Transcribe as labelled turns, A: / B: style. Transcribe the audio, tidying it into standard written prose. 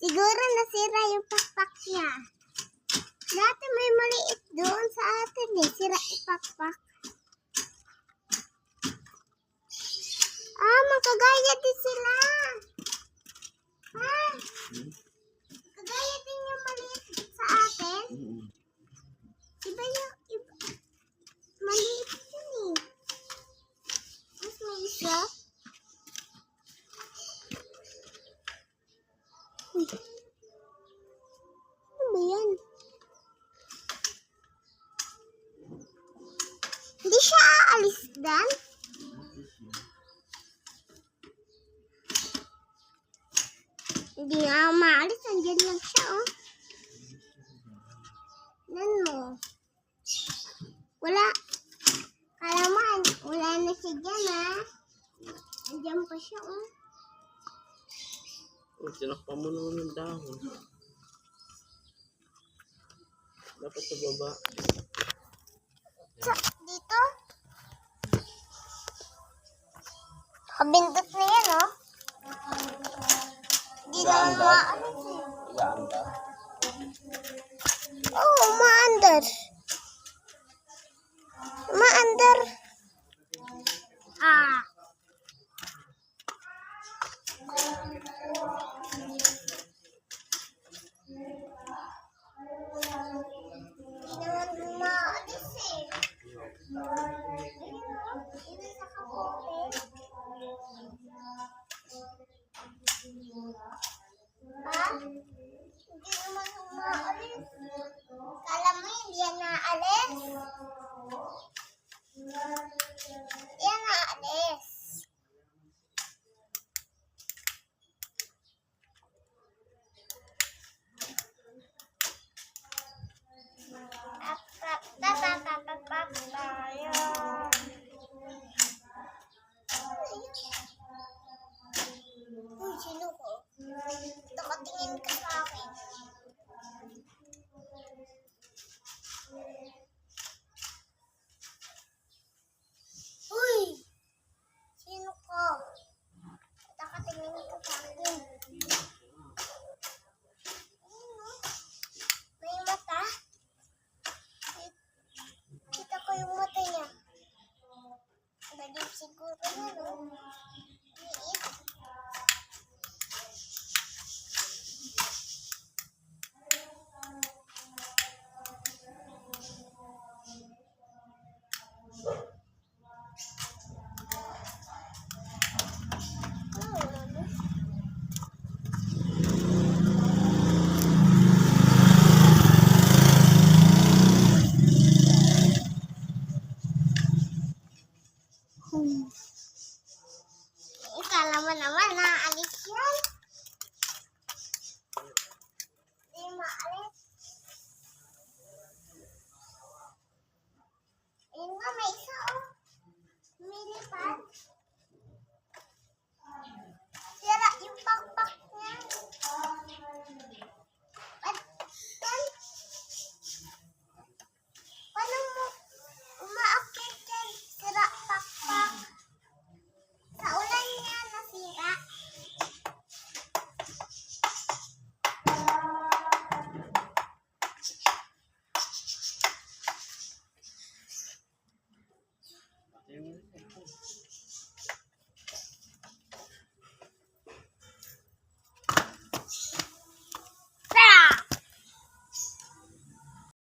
A: Siguro nasira yung pakpak niya. Dati may maliit doon sa atin eh. Sira yung pakpak. Magkagaya din sila. Ha? Kagaya din yung maliit sa atin. Iba yung iba. Maliit yun eh. Mas may isa. Ano ba yan? Hindi siya aalis dan? Hindi nga maalis. Nandiyan lang siya, oh. Nan mo. Wala. Kala mo, wala na siya dyan, ha? Nandiyan pa siya, oh.
B: Tinakpan mo naman yung dahon. Dapat sa baba.
A: Dito? Kabindot na yan, oh. Hindi naman maalis, eh.
B: Iyaanda.
A: Oo, maandar. Maandar.